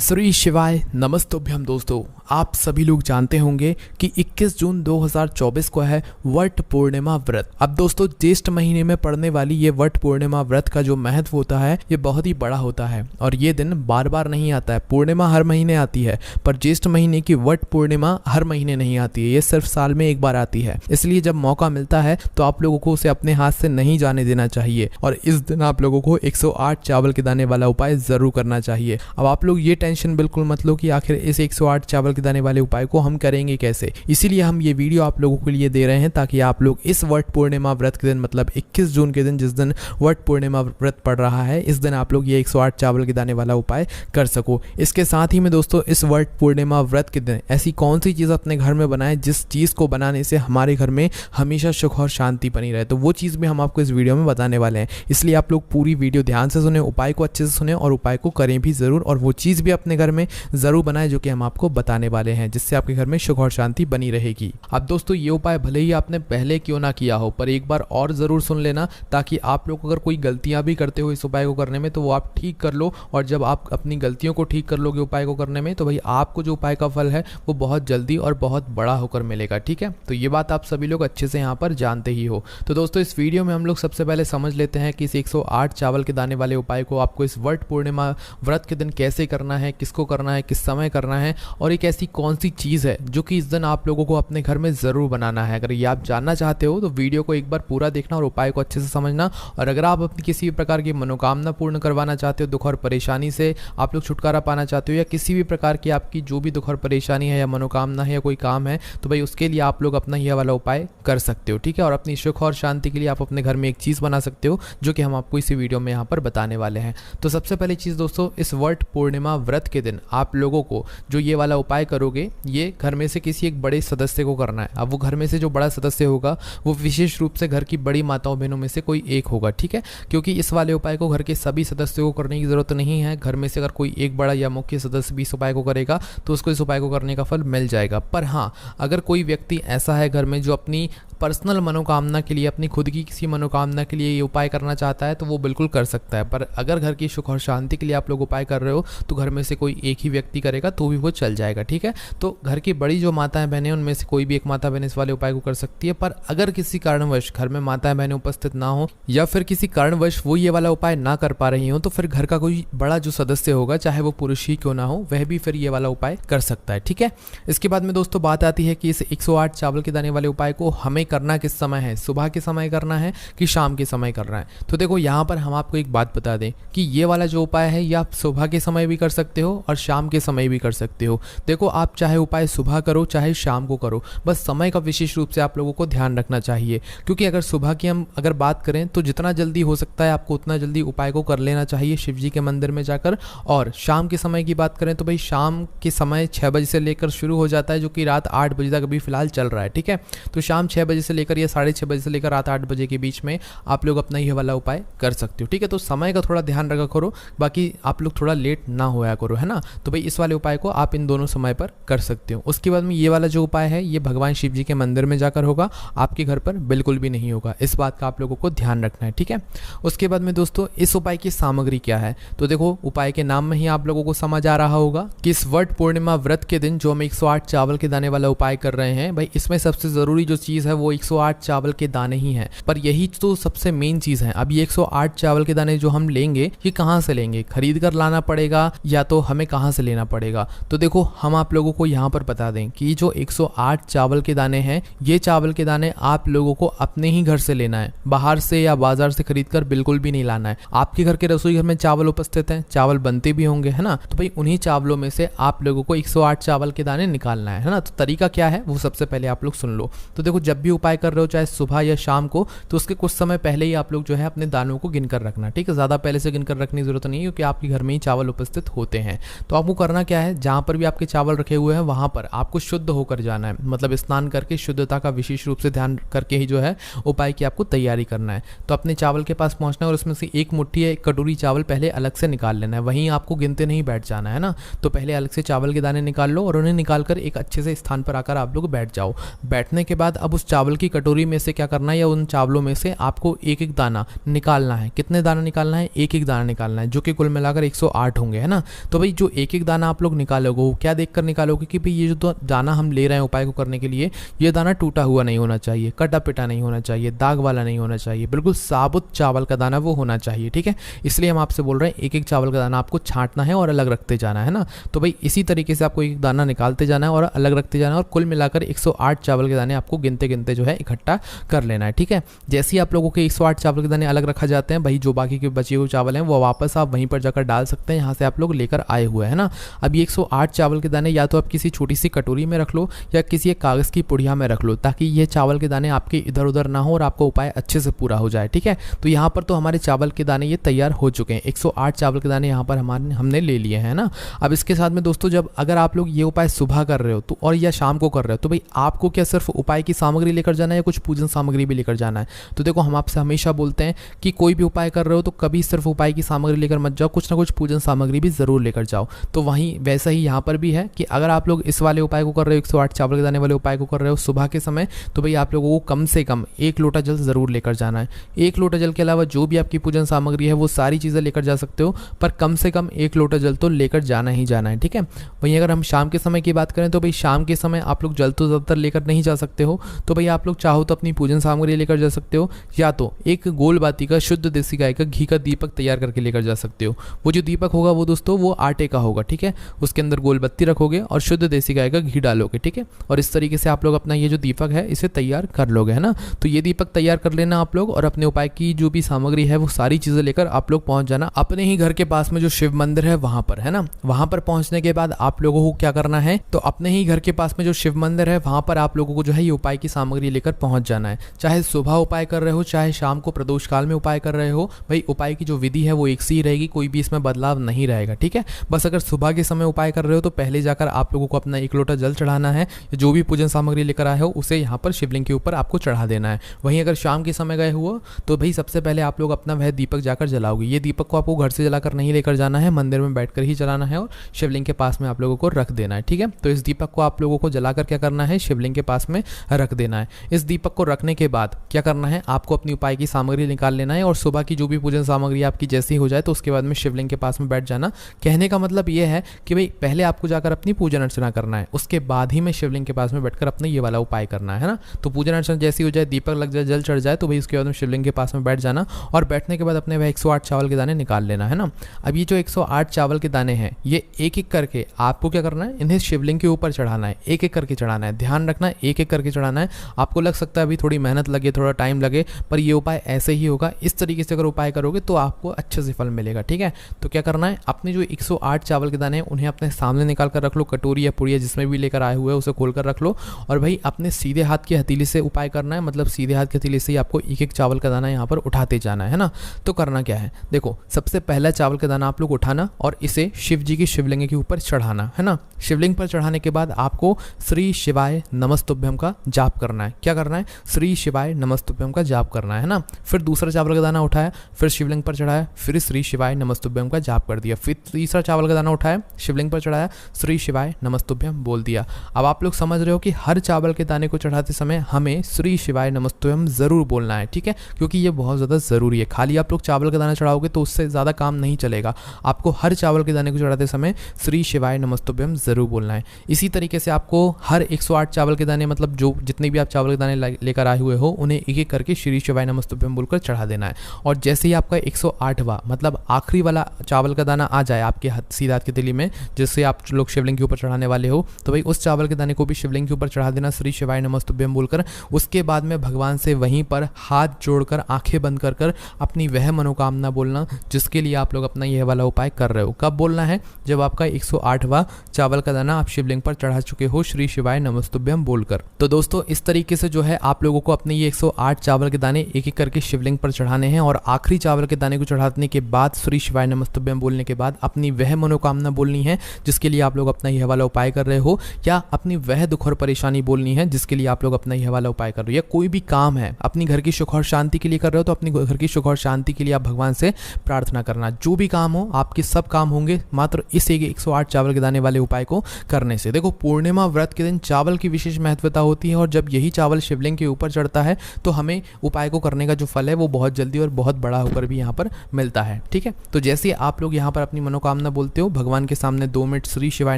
श्री शिवाय नमस्तुभ्यम। दोस्तों, आप सभी लोग जानते होंगे कि 21 जून 2024 को है वट पूर्णिमा व्रत। अब दोस्तों, ज्येष्ठ महीने में पड़ने वाली ये वट पूर्णिमा व्रत का जो महत्व होता है ये बहुत ही बड़ा होता है और ये दिन बार बार नहीं आता है। पूर्णिमा हर महीने आती है पर ज्येष्ठ महीने की वट पूर्णिमा हर महीने नहीं आती है, ये सिर्फ साल में एक बार आती है। इसलिए जब मौका मिलता है तो आप लोगों को उसे अपने हाथ से नहीं जाने देना चाहिए और इस दिन आप लोगों को 108 चावल के दाने वाला उपाय जरूर करना चाहिए। अब आप लोग ये टेंशन बिल्कुल मत लो कि आखिर इस 108 चावल के दाने वाले उपाय को हम करेंगे कैसे। इसीलिए हम ये वीडियो आप लोगों के लिए दे रहे हैं ताकि आप लोग इस वट पूर्णिमा व्रत के दिन, मतलब 21 जून के दिन जिस दिन वट पूर्णिमा व्रत पड़ रहा है, इस दिन आप लोग ये 108 चावल के दाने वाला उपाय कर सको। इसके साथ ही में दोस्तों, इस वट पूर्णिमा व्रत के दिन ऐसी कौन सी चीज़ अपने घर में बनाएं जिस चीज़ को बनाने से हमारे घर में हमेशा सुख और शांति बनी रहे, तो वो चीज़ भी हम आपको इस वीडियो में बताने वाले हैं। इसलिए आप लोग पूरी वीडियो ध्यान से सुने, उपाय को अच्छे से सुने और उपाय को करें भी ज़रूर और वो चीज़ भी अपने घर में ज़रूर बनाएं जो कि हम आपको बताने वाले हैं, जिससे आपके घर में सुख और शांति बनी रहेगी। अब दोस्तों, ये उपाय भले ही आपने पहले क्यों ना किया हो पर एक बार और ज़रूर सुन लेना ताकि आप लोग अगर कोई गलतियां भी करते हो इस उपाय को करने में तो वो आप ठीक कर लो। और जब आप अपनी गलतियों को ठीक कर लोगे उपाय को करने में तो भाई आपको जो उपाय का फल है वो बहुत जल्दी और बहुत बड़ा होकर मिलेगा। ठीक है, तो ये बात आप सभी लोग अच्छे से यहाँ पर जानते ही हो। तो दोस्तों, इस वीडियो में हम लोग सबसे पहले समझ लेते हैं कि इस 108 चावल के दाने वाले उपाय को आपको इस वट पूर्णिमा व्रत के दिन कैसे करना है, किसको करना है, किस समय करना है और एक ऐसी कौन सी चीज़ है जो कि इस दिन आप लोगों को अपने घर में ज़रूर बनाना है। अगर ये आप जानना चाहते हो तो वीडियो को एक बार पूरा देखना और उपाय को अच्छे से समझना। और अगर आप अपनी किसी भी प्रकार की मनोकामना पूर्ण करवाना चाहते हो, दुख और परेशानी से आप लोग छुटकारा पाना चाहते हो या किसी भी प्रकार की आपकी जो भी दुख और परेशानी है या मनोकामना है या कोई काम है, तो भाई उसके लिए आप लोग अपना यह वाला उपाय कर सकते हो। ठीक है, और अपनी सुख और शांति के लिए आप अपने घर में एक चीज़ बना सकते हो जो कि हम आपको इसी वीडियो में यहाँ पर बताने वाले हैं। तो सबसे पहली चीज़ दोस्तों, इस वट पूर्णिमा व्रत के दिन आप लोगों को जो ये वाला उपाय करोगे ये घर में से किसी एक बड़े सदस्य को करना है। अब वो घर में से जो बड़ा सदस्य होगा वो विशेष रूप से घर की बड़ी माताओं बहनों में से कोई एक होगा। ठीक है, क्योंकि इस वाले उपाय को घर के सभी सदस्यों को करने की ज़रूरत नहीं है। घर में से अगर कोई एक बड़ा या मुख्य सदस्य भी इस उपाय को करेगा तो उसको इस उपाय को करने का फल मिल जाएगा। पर हाँ, अगर कोई व्यक्ति ऐसा है घर में जो अपनी पर्सनल मनोकामना के लिए, अपनी खुद की किसी मनोकामना के लिए ये उपाय करना चाहता है तो वो बिल्कुल कर सकता है। पर अगर घर की सुख और शांति के लिए आप लोग उपाय कर रहे हो तो घर में से कोई एक ही व्यक्ति करेगा तो भी वो चल जाएगा। ठीक है, तो घर की बड़ी जो माताएं बहनें उनमें से कोई भी एक माता बहन इस वाले उपाय को कर सकती है। पर अगर किसी कारणवश घर में माताएं बहनें उपस्थित ना हो या फिर किसी कारणवश वो ये वाला उपाय ना कर पा रही हो तो फिर घर का कोई बड़ा जो सदस्य होगा, चाहे वो पुरुष ही क्यों ना हो, वह भी फिर ये वाला उपाय कर सकता है। ठीक है, इसके बाद में दोस्तों बात आती है कि इस 108 चावल के दाने वाले उपाय को हमें करना किस समय है, सुबह के समय करना है कि शाम के समय करना है। तो देखो, यहाँ पर हम आपको एक बात बता दें कि ये वाला जो उपाय है ये आप सुबह के समय भी कर सकते हो और शाम के समय भी कर सकते हो। देखो, आप चाहे उपाय सुबह करो चाहे शाम को करो, बस समय का विशेष रूप से आप लोगों को ध्यान रखना चाहिए। क्योंकि अगर सुबह की हम अगर बात करें तो जितना जल्दी हो सकता है आपको उतना जल्दी उपाय को कर लेना चाहिए शिव जी के मंदिर में जाकर। और शाम के समय की बात करें तो भाई शाम के समय 6 बजे से लेकर शुरू हो जाता है जो कि रात 8 बजे तक अभी फिलहाल चल रहा है। ठीक है, तो शाम 6 बजे से लेकर या 6:30 बजे से लेकर रात 8 बजे के बीच में आप लोग अपना यह वाला उपाय कर सकते हो। ठीक है, तो समय का थोड़ा ध्यान रखा करो, बाकी आप लोग थोड़ा लेट ना होया करो, है ना। तो भाई इस वाले उपाय को आप इन दोनों समय पर कर सकते हो। उसके बाद में ये वाला जो उपाय है ये भगवान शिव जी के मंदिर में जाकर होगा, आपके घर पर बिल्कुल भी नहीं होगा। इस बात का आप लोगों को ध्यान रखना है। ठीक है, उसके बाद में दोस्तों इस उपाय की सामग्री क्या है, तो देखो उपाय के नाम में ही आप लोगों को समझ आ रहा होगा कि इस वट पूर्णिमा व्रत के दिन जो हम 108 चावल के दाने वाला उपाय कर रहे हैं, भाई इसमें सबसे जरूरी जो चीज़ है वो 108 चावल के दाने ही हैं। पर यही तो सबसे मेन चीज़ है। अब ये 108 चावल के दाने जो हम लेंगे ये कहाँ से लेंगे, खरीद कर लाना पड़ेगा या तो हमें कहाँ से लेना पड़ेगा। तो देखो, हम आप लोगों को यहाँ पर बता दें कि जो 108 चावल के दाने हैं ये चावल के दाने आप लोगों को अपने ही घर से लेना है, बाहर से या बाजार से खरीद कर बिल्कुल भी नहीं लाना है। आपके घर के रसोई घर में चावल उपस्थित हैं, चावल बनते भी होंगे, है ना। तो भाई उन्हीं चावलों में से आप लोगों को 108 चावल के दाने निकालना है ना। तो तरीका क्या है वो सबसे पहले आप लोग सुन लो। तो देखो, जब भी उपाय कर रहे हो चाहे सुबह या शाम को, तो उसके कुछ समय पहले ही आप लोग जो है अपने दानों को गिनकर रखना। ठीक है, ज़्यादा पहले से गिनकर रखने की जरूरत नहीं है क्योंकि आपके घर में ही चावल उपस्थित होते हैं। तो आपको करना क्या है, जहाँ पर भी आपके चावल रखे हुए हैं वहाँ पर आपको शुद्ध होकर जाना है, मतलब स्नान करके शुद्धता का विशेष रूप से ध्यान करके ही जो है उपाय की आपको तैयारी करना है। तो अपने चावल के पास पहुँचना है और उसमें से एक मुट्ठी या एक कटोरी चावल पहले अलग से निकाल लेना है, वहीं आपको गिनते नहीं बैठ जाना है ना। तो पहले अलग से चावल के दाने निकाल लो और उन्हें निकालकर एक अच्छे से स्थान पर आकर आप लोग बैठ जाओ। बैठने के बाद अब उस चावल की कटोरी में से क्या करना है, या उन चावलों में से आपको एक एक दाना निकालना है। कितने दाना निकालना है, एक एक दाना निकालना है, जो कि कुल मिलाकर 108 होंगे, है ना। तो भाई जो एक एक दाना आप लोग निकालोगे वो क्या देख कर निकालोगे कि भाई ये जो दाना हम ले रहे हैं उपाय को करने के लिए, ये दाना टूटा हुआ नहीं होना चाहिए, कटा पिटा नहीं होना चाहिए, दाग वाला नहीं होना चाहिए, बिल्कुल साबुत चावल का दाना वो होना चाहिए। ठीक है, इसलिए हम आपसे बोल रहे हैं एक एक चावल का दाना आपको छांटना है और अलग रखते जाना है ना। तो भाई इसी तरीके से आपको एक दाना निकालते जाना है और अलग रखते जाना है और कुल मिलाकर 108 चावल के दाने आपको गिनते गिनते जो है इकट्ठा कर लेना है। ठीक है, जैसे ही आप लोगों के 108 चावल के दाने अलग रखा जाते हैं, भाई जो बाकी के बचे हुए चावल हैं वो वापस आप वहीं पर जाकर डाल सकते हैं, यहाँ से आप लोग लेकर आए हुए हैं ना। अब ये 108 चावल के दाने या तो आप किसी छोटी सी कटोरी में रख लो या किसी एक कागज़ की पुड़िया में रख लो, ताकि ये चावल के दाने आपके इधर उधर ना हो और आपका उपाय अच्छे से पूरा हो जाए। ठीक है, तो यहाँ पर तो हमारे चावल के दाने ये तैयार हो चुके हैं, 108 चावल के दाने यहाँ पर हमने ले लिए हैं ना। अब इसके साथ में दोस्तों, जब अगर आप लोग ये उपाय सुबह कर रहे हो तो और या शाम को कर रहे हो, तो भाई आपको क्या सिर्फ उपाय की सामग्री लेकर जाना है या कुछ पूजन सामग्री भी लेकर जाना है? तो देखो, हम आपसे हमेशा बोलते हैं कि कोई भी उपाय कर रहे हो तो कभी सिर्फ उपाय की सामग्री लेकर मत जाओ, कुछ ना कुछ पूजन सामग्री भी जरूर लेकर जाओ। तो वहीं वैसा ही यहाँ पर भी है कि अगर आप लोग इस वाले उपाय को कर रहे हो, 108 चावल के दाने वाले उपाय को कर रहे हो सुबह के समय, तो भाई आप लोगों को कम से कम 1 लोटा जल जरूर लेकर जाना है। 1 लोटा जल के अलावा जो भी आपकी पूजन सामग्री है वो सारी चीज़ें लेकर जा सकते हो, पर कम से कम 1 लोटा जल तो लेकर जाना ही जाना है। ठीक है, वहीं अगर हम शाम के समय की बात करें तो भाई शाम के समय आप लोग जल तो ज़्यादातर लेकर नहीं जा सकते हो, तो भाई आप लोग चाहो तो अपनी पूजन सामग्री लेकर जा सकते हो, या तो एक गोल बाती का शुद्ध देसी गाय का घी का दीपक तैयार करके लेकर जा सकते हो। वो जो दीपक होगा वो दोस्तों वो आटे का होगा। ठीक है, उसके अंदर गोल बत्ती रखोगे और शुद्ध देसी गाय का घी डालोगे। ठीक है, और इस तरीके से आप लोग अपना ये जो दीपक है इसे तैयार कर लोगे, है ना। तो ये दीपक तैयार कर लेना आप लोग, और अपने उपाय की जो भी सामग्री है वो सारी चीज़ें लेकर आप लोग पहुंच जाना अपने ही घर के पास में जो शिव मंदिर है वहां पर, है ना। वहां पर पहुंचने के बाद आप लोगों को क्या करना है, तो अपने ही घर के पास में जो शिव मंदिर है वहां पर आप लोगों को जो है ये उपाय की सामग्री लेकर पहुंच जाना है। चाहे सुबह उपाय कर रहे हो चाहे शाम को प्रदोष काल में उपाय कर रहे हो, भाई उपाय की जो विधि है वो एक सी रहेगी, कोई भी इसमें बदलाव नहीं रहेगा। ठीक है, बस अगर सुबह के समय उपाय कर रहे हो तो पहले जाकर आप लोगों को अपना 1 लोटा जल चढ़ाना है, जो भी पूजन सामग्री लेकर आए हो उसे यहाँ पर शिवलिंग के ऊपर आपको चढ़ा देना है। वहीं अगर शाम के समय गए हो तो भाई सबसे पहले आप लोग अपना वह दीपक जाकर जलाओगे। ये दीपक को आपको घर से जलाकर नहीं लेकर जाना है, मंदिर में बैठकर ही जलाना है और शिवलिंग के पास में आप लोगों को रख देना है। ठीक है, तो इस दीपक को आप लोगों को जलाकर क्या करना है, शिवलिंग के पास में रख देना है। इस दीपक को रखने के बाद क्या करना है, आपको अपनी उपाय की सामग्री निकाल लेना है और सुबह की जो भी पूजन सामग्री आपकी जैसी हो जाए तो उसके बाद में शिवलिंग के पास में बैठ जाना। कहने का मतलब ये है कि भाई पहले आपको जाकर अपनी पूजन अर्चना करना है, उसके बाद ही में शिवलिंग के पास में बैठकर अपना ये वाला उपाय करना है ना। तो पूजन अर्चना जैसी हो जाए, दीपक लग जाए, जल चढ़ जाए, तो भाई उसके बाद में शिवलिंग के पास में बैठ जाना और बैठने के बाद अपने वह 108 चावल के दाने निकाल लेना, है ना। अब ये जो 108 चावल के दाने हैं ये एक एक करके आपको क्या करना है, इन्हें शिवलिंग के ऊपर चढ़ाना है, एक एक करके चढ़ाना है। ध्यान रखना है एक एक करके चढ़ाना है। आपको लग सकता है अभी थोड़ी मेहनत लगे, थोड़ा टाइम लगे, पर ये उपाय ऐसे ही होगा। इस तरीके से अगर उपाय करोगे तो आपको अच्छे से फल मिलेगा। ठीक है, तो क्या करना है, अपने जो 108 चावल के दाने हैं उन्हें अपने सामने निकाल कर रख लो, कटोरी या पुड़िया जिसमें भी लेकर आए हुए उसे खोल कर रख लो, और भाई अपने सीधे हाथ की हथेली से उपाय करना है, मतलब सीधे हाथ की हथेली से ही आपको एक एक चावल का दाना यहाँ पर उठाते जाना है ना। तो करना क्या है, देखो सबसे पहला चावल का दाना आप लोग उठाना और इसे शिव जी की शिवलिंग के ऊपर चढ़ाना, है ना। शिवलिंग पर चढ़ाने के बाद आपको श्री शिवाय नमस्तुभ्यम का जाप करना है। क्या करना है, श्री शिवाय नमस्तुभ्यम का जाप करना है ना। फिर दूसरा चावल का दाना उठाया, फिर शिवलिंग पर चढ़ाया, फिर श्री शिवाय नमस्तुभ्यम का जाप कर दिया। फिर तीसरा चावल का दाना उठाया, शिवलिंग पर चढ़ाया, श्री शिवाय नमस्तुभ्यम बोल दिया। अब आप लोग समझ रहे हो कि हर चावल के दाने को चढ़ाते समय हमें श्री शिवाय नमस्तुभ्यम जरूर बोलना है। ठीक है, क्योंकि ये बहुत ज़्यादा ज़रूरी है। खाली आप लोग चावल का दाना चढ़ाओगे तो उससे ज़्यादा काम नहीं चलेगा, आपको हर चावल के दाने को चढ़ाते समय श्री शिवाय नमस्तुभ्यम जरूर बोलना है। इसी तरीके से आपको हर 108 चावल के दाने, मतलब जो जितने भी आप चावल के दाने लेकर आए हुए हो उन्हें एक एक करके श्री शिवाय नमस्तुभ्यम बोलकर चढ़ा देना है। और जैसे ही आपका 108वां मतलब आखिरी वाला चावल का दाना आ जाए आपके सीधा हाथ की हथेली में, जिससे आप लोग शिवलिंग के ऊपर चढ़ाने वाले हो, तो भाई उस चावल के दाने को भी शिवलिंग के ऊपर चढ़ा देना श्री शिवाय नमस्तुभ्यम बोलकर। उसके बाद में भगवान से वहीं पर हाथ जोड़कर आंखें बंद कर अपनी वह मनोकामना बोलना जिसके लिए आप लोग अपना यह वाला उपाय कर रहे हो। कब बोलना है, जब आपका 108वां चावल का दाना आप शिवलिंग पर चढ़ा चुके हो श्री शिवाय नमस्तुभ्यम बोलकर। तो दोस्तों इस तरीके से जो है आप लोगों को अपने ये 108 चावल के दाने एक एक करके शिवलिंग पर चढ़ाने हैं, और आखिरी चावल के दाने को चढ़ाने के बाद श्री शिवाय नमस्तुभ्यम बोलने के बाद अपनी वह मनोकामना बोलनी है जिसके लिए आप लोग अपना यह वाला उपाय कर रहे हो, या अपनी वह दुख और परेशानी बोलनी है जिसके लिए आप लोग अपना यह वाला उपाय कर रहे हो। या कोई भी काम है अपनी घर की सुख और शांति के लिए कर रहे हो तो अपनी घर की सुख और शांति के लिए आप भगवान से प्रार्थना करना। जो भी काम हो आपके सब काम होंगे मात्र इस 108 चावल के दाने वाले उपाय को करने से। देखो पूर्णिमा व्रत के दिन चावल की विशेष महत्वता होती है, और जब यही चावल शिवलिंग के ऊपर चढ़ता है तो हमें उपाय को करने का जो फल है वो बहुत जल्दी और बहुत बड़ा होकर भी यहाँ पर मिलता है। ठीक है, तो जैसे आप लोग यहाँ पर अपनी मनोकामना मनोकामना बोलते हो, भगवान के सामने 2 मिनट श्री शिवाय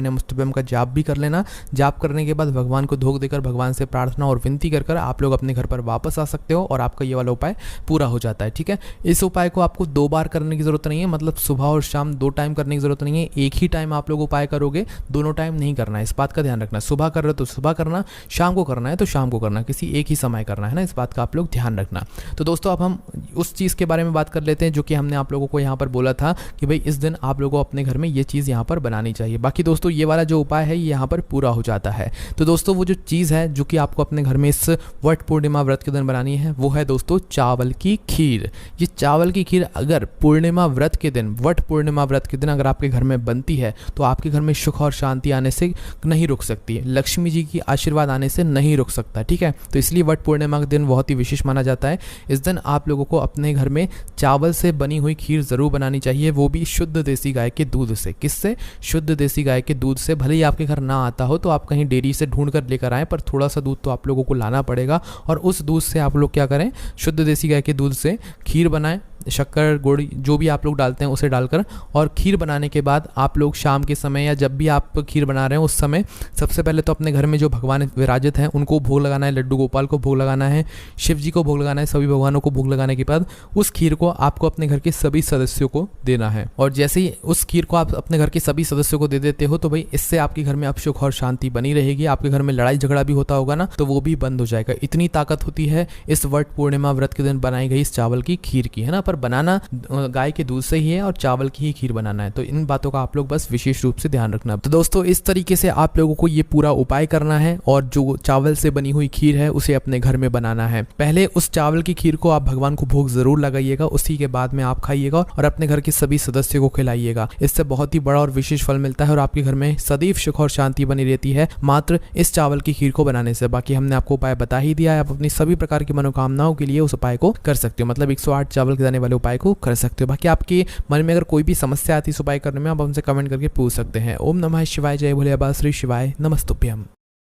नमस्तुभ्यम का जाप भी कर लेना। जाप करने के बाद भगवान को धोख देकर भगवान से प्रार्थना और विनती कर कर आप लोग अपने घर पर वापस आ सकते हो और आपका ये वाला उपाय पूरा हो जाता है। ठीक है, इस उपाय को आपको 2 बार करने की जरूरत नहीं है, मतलब सुबह और शाम 2 टाइम करने की जरूरत नहीं है। एक ही टाइम आप लोग उपाय करोगे, दोनों टाइम नहीं करना है, इस बात का ध्यान रखना। सुबह कर रहे हो तो सुबह करना, शाम को करना है तो शाम को करना, किसी एक ही समय करना है ना, इस बात का आप लोग ध्यान रखना। तो दोस्तों अब हम उस चीज़ के बारे में बात कर लेते हैं जो कि हमने आप लोगों को यहाँ पर बोला था कि भाई इस दिन आप लोगों को अपने घर में ये चीज़ यहाँ पर बनानी चाहिए। बाकी दोस्तों ये वाला जो उपाय है ये यहाँ पर पूरा हो जाता है। तो दोस्तों वो जो चीज़ है जो कि आपको अपने घर में इस वट पूर्णिमा व्रत के दिन बनानी है वो है दोस्तों चावल की खीर। ये चावल की खीर अगर पूर्णिमा व्रत के दिन, वट पूर्णिमा व्रत के दिन अगर आपके घर में बनती है तो आपके घर में सुख और शांति आने से नहीं रुक सकती, लक्ष्मी जी की आशीर्वाद आने से नहीं रुक सकता। ठीक है, तो इसलिए वट पूर्णिमा का दिन बहुत ही विशेष माना जाता है। इस दिन आप लोगों को अपने घर में चावल से बनी हुई खीर ज़रूर बनानी चाहिए, वो भी शुद्ध देसी गाय के दूध से। किससे? शुद्ध देसी गाय के दूध से। भले ही आपके घर ना आता हो तो आप कहीं डेयरी से ढूंढ कर लेकर आएँ, पर थोड़ा सा दूध तो आप लोगों को लाना पड़ेगा और उस दूध से आप लोग क्या करें, शुद्ध देसी गाय के दूध से खीर बनाएं। शक्कर गुड़ जो भी आप लोग डालते हैं उसे डालकर, और खीर बनाने के बाद आप लोग शाम के समय या जब भी आप खीर बना रहे हैं उस समय सबसे पहले तो अपने घर में जो भगवान विराजित हैं उनको भोग लगाना है, लड्डू गोपाल को भोग लगाना है, शिव जी को भोग लगाना है, सभी भगवानों को भोग लगाने के बाद उस खीर को आपको अपने घर के सभी सदस्यों को देना है। और जैसे ही उस खीर को आप अपने घर के सभी सदस्यों को दे देते हो तो भाई इससे आपके घर में अब सुख और शांति बनी रहेगी। आपके घर में लड़ाई झगड़ा भी होता होगा ना तो वो भी बंद हो जाएगा। इतनी ताकत होती है इस वट पूर्णिमा व्रत के दिन बनाई गई इस चावल की खीर की, है ना। पर बनाना गाय के दूध से ही है और चावल की ही खीर बनाना है, तो इन बातों का आप लोग बस विशेष रूप से ध्यान रखना। तो दोस्तों इस तरीके से आप लोगों को ये पूरा उपाय करना है और जो चावल से बनी हुई खीर है उसे अपने घर में बनाना है। पहले उस चावल की खीर को आप भगवान को भोग जरूर लगाइएगा, उसी के बाद में आप खाइएगा और अपने घर के सभी सदस्यों को खिलाइएगा। इससे बहुत ही बड़ा और विशेष फल मिलता है और आपके घर में सदैव सुख और शांति बनी रहती है मात्र इस चावल की खीर को बनाने से। बाकी हमने आपको उपाय बता ही दिया है, आप अपनी सभी प्रकार की मनोकामनाओं के लिए उस उपाय को कर सकते हो, मतलब 108 चावल खिलाने वाले उपाय को कर सकते हो। बाकी आपके मन में अगर कोई भी समस्या आती है इस उपाय करने में, आप हमसे कमेंट करके पूछ सकते हैं। ओम नमः शिवाय, जय भोले बाबा, श्री शिवाय नमस्तुभ्यम।